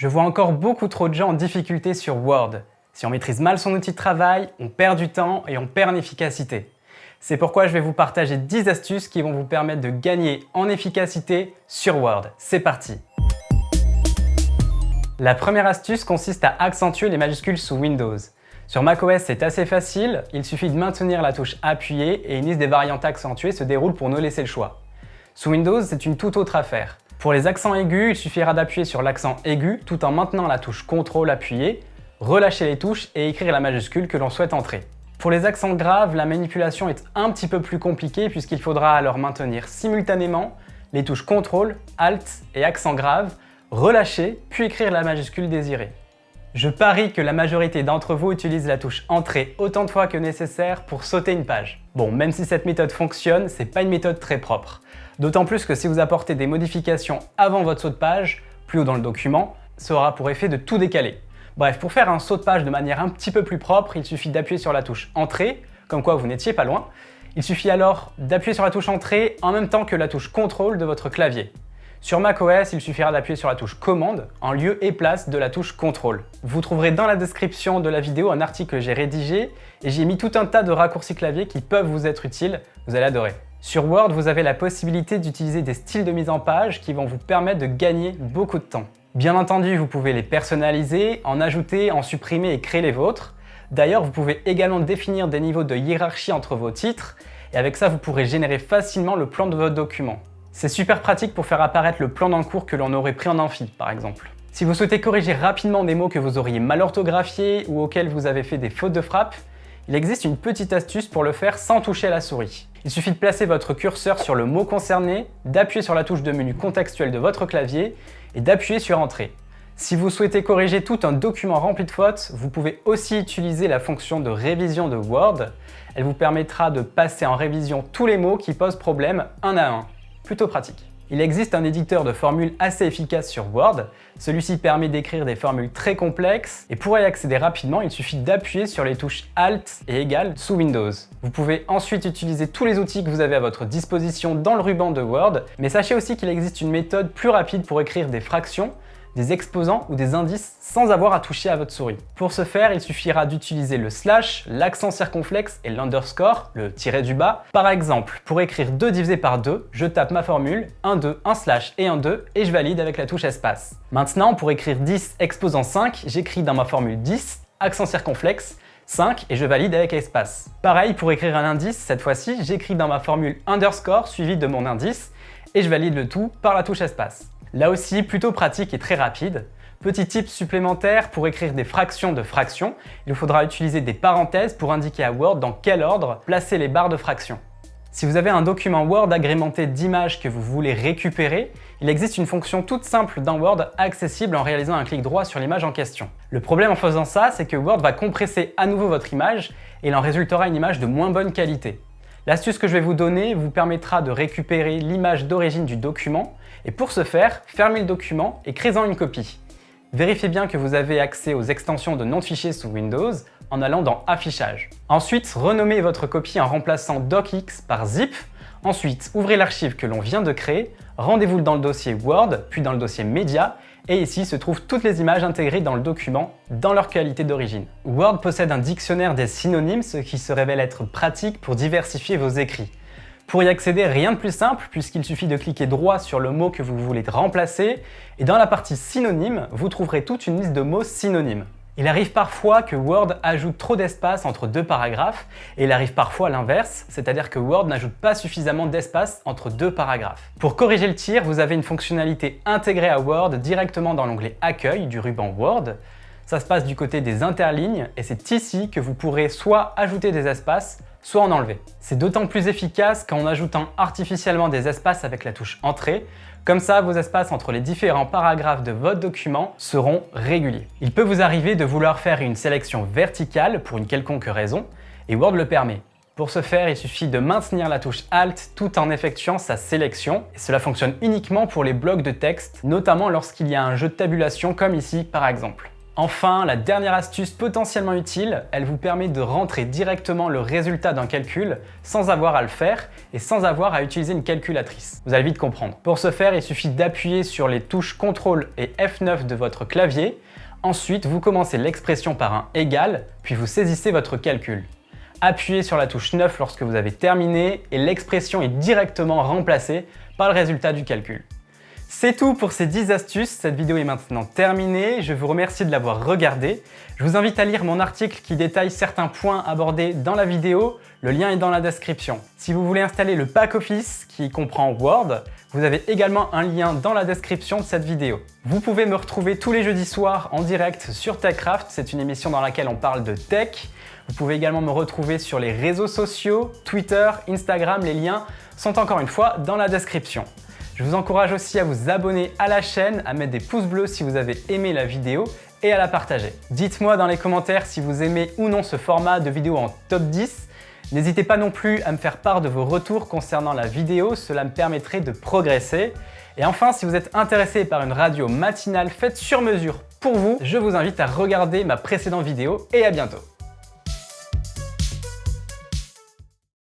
Je vois encore beaucoup trop de gens en difficulté sur Word. Si on maîtrise mal son outil de travail, on perd du temps et on perd en efficacité. C'est pourquoi je vais vous partager 10 astuces qui vont vous permettre de gagner en efficacité sur Word. C'est parti! La première astuce consiste à accentuer les majuscules sous Windows. Sur macOS, c'est assez facile, il suffit de maintenir la touche appuyée et une liste des variantes accentuées se déroule pour nous laisser le choix. Sous Windows, c'est une toute autre affaire. Pour les accents aigus, il suffira d'appuyer sur l'accent aigu tout en maintenant la touche CTRL appuyée, relâcher les touches et écrire la majuscule que l'on souhaite entrer. Pour les accents graves, la manipulation est un petit peu plus compliquée puisqu'il faudra alors maintenir simultanément les touches CTRL, ALT et accent grave, relâcher puis écrire la majuscule désirée. Je parie que la majorité d'entre vous utilisent la touche Entrée autant de fois que nécessaire pour sauter une page. Bon, même si cette méthode fonctionne, c'est pas une méthode très propre. D'autant plus que si vous apportez des modifications avant votre saut de page, plus haut dans le document, ça aura pour effet de tout décaler. Bref, pour faire un saut de page de manière un petit peu plus propre, il suffit d'appuyer sur la touche Entrée, comme quoi vous n'étiez pas loin. Il suffit alors d'appuyer sur la touche Entrée en même temps que la touche CTRL de votre clavier. Sur macOS, il suffira d'appuyer sur la touche Commande en lieu et place de la touche CTRL. Vous trouverez dans la description de la vidéo un article que j'ai rédigé et j'ai mis tout un tas de raccourcis clavier qui peuvent vous être utiles, vous allez adorer. Sur Word, vous avez la possibilité d'utiliser des styles de mise en page qui vont vous permettre de gagner beaucoup de temps. Bien entendu, vous pouvez les personnaliser, en ajouter, en supprimer et créer les vôtres. D'ailleurs, vous pouvez également définir des niveaux de hiérarchie entre vos titres et avec ça, vous pourrez générer facilement le plan de votre document. C'est super pratique pour faire apparaître le plan d'encours que l'on aurait pris en amphi, par exemple. Si vous souhaitez corriger rapidement des mots que vous auriez mal orthographiés ou auxquels vous avez fait des fautes de frappe, il existe une petite astuce pour le faire sans toucher à la souris. Il suffit de placer votre curseur sur le mot concerné, d'appuyer sur la touche de menu contextuelle de votre clavier et d'appuyer sur Entrée. Si vous souhaitez corriger tout un document rempli de fautes, vous pouvez aussi utiliser la fonction de révision de Word. Elle vous permettra de passer en révision tous les mots qui posent problème un à un. Plutôt pratique. Il existe un éditeur de formules assez efficace sur Word. Celui-ci permet d'écrire des formules très complexes et pour y accéder rapidement, il suffit d'appuyer sur les touches Alt et Égal sous Windows. Vous pouvez ensuite utiliser tous les outils que vous avez à votre disposition dans le ruban de Word, mais sachez aussi qu'il existe une méthode plus rapide pour écrire des fractions, des exposants ou des indices sans avoir à toucher à votre souris. Pour ce faire, il suffira d'utiliser le slash, l'accent circonflexe et l'underscore, le tiret du bas. Par exemple, pour écrire 2 divisé par 2, je tape ma formule, 1, 2, 1 slash et 1, 2 et je valide avec la touche espace. Maintenant, pour écrire 10 exposant 5, j'écris dans ma formule 10, accent circonflexe, 5 et je valide avec espace. Pareil, pour écrire un indice, cette fois-ci, j'écris dans ma formule underscore suivi de mon indice et je valide le tout par la touche espace. Là aussi, plutôt pratique et très rapide. Petit tip supplémentaire, pour écrire des fractions de fractions, il faudra utiliser des parenthèses pour indiquer à Word dans quel ordre placer les barres de fractions. Si vous avez un document Word agrémenté d'images que vous voulez récupérer, il existe une fonction toute simple dans Word accessible en réalisant un clic droit sur l'image en question. Le problème en faisant ça, c'est que Word va compresser à nouveau votre image et il en résultera une image de moins bonne qualité. L'astuce que je vais vous donner vous permettra de récupérer l'image d'origine du document et pour ce faire, fermez le document et créez-en une copie. Vérifiez bien que vous avez accès aux extensions de nom de fichier sous Windows en allant dans Affichage. Ensuite, renommez votre copie en remplaçant docx par zip. Ensuite, ouvrez l'archive que l'on vient de créer, rendez-vous dans le dossier Word, puis dans le dossier Média, et ici se trouvent toutes les images intégrées dans le document, dans leur qualité d'origine. Word possède un dictionnaire des synonymes, ce qui se révèle être pratique pour diversifier vos écrits. Pour y accéder, rien de plus simple, puisqu'il suffit de cliquer droit sur le mot que vous voulez remplacer, et dans la partie synonymes, vous trouverez toute une liste de mots synonymes. Il arrive parfois que Word ajoute trop d'espace entre 2 paragraphes, et il arrive parfois l'inverse, c'est-à-dire que Word n'ajoute pas suffisamment d'espace entre 2 paragraphes. Pour corriger le tir, vous avez une fonctionnalité intégrée à Word directement dans l'onglet Accueil du ruban Word. Ça se passe du côté des interlignes, et c'est ici que vous pourrez soit ajouter des espaces, soit en enlever. C'est d'autant plus efficace qu'en ajoutant artificiellement des espaces avec la touche Entrée, comme ça vos espaces entre les différents paragraphes de votre document seront réguliers. Il peut vous arriver de vouloir faire une sélection verticale pour une quelconque raison, et Word le permet. Pour ce faire, il suffit de maintenir la touche Alt tout en effectuant sa sélection, et cela fonctionne uniquement pour les blocs de texte, notamment lorsqu'il y a un jeu de tabulation comme ici par exemple. Enfin, la dernière astuce potentiellement utile, elle vous permet de rentrer directement le résultat d'un calcul sans avoir à le faire et sans avoir à utiliser une calculatrice. Vous allez vite comprendre. Pour ce faire, il suffit d'appuyer sur les touches CTRL et F9 de votre clavier. Ensuite, vous commencez l'expression par un égal, puis vous saisissez votre calcul. Appuyez sur la touche 9 lorsque vous avez terminé et l'expression est directement remplacée par le résultat du calcul. C'est tout pour ces 10 astuces, cette vidéo est maintenant terminée, je vous remercie de l'avoir regardée. Je vous invite à lire mon article qui détaille certains points abordés dans la vidéo, le lien est dans la description. Si vous voulez installer le pack Office qui comprend Word, vous avez également un lien dans la description de cette vidéo. Vous pouvez me retrouver tous les jeudis soirs en direct sur TechCraft, c'est une émission dans laquelle on parle de tech. Vous pouvez également me retrouver sur les réseaux sociaux, Twitter, Instagram, les liens sont encore une fois dans la description. Je vous encourage aussi à vous abonner à la chaîne, à mettre des pouces bleus si vous avez aimé la vidéo et à la partager. Dites-moi dans les commentaires si vous aimez ou non ce format de vidéo en top 10. N'hésitez pas non plus à me faire part de vos retours concernant la vidéo, cela me permettrait de progresser. Et enfin, si vous êtes intéressé par une radio matinale faite sur mesure pour vous, je vous invite à regarder ma précédente vidéo et à bientôt.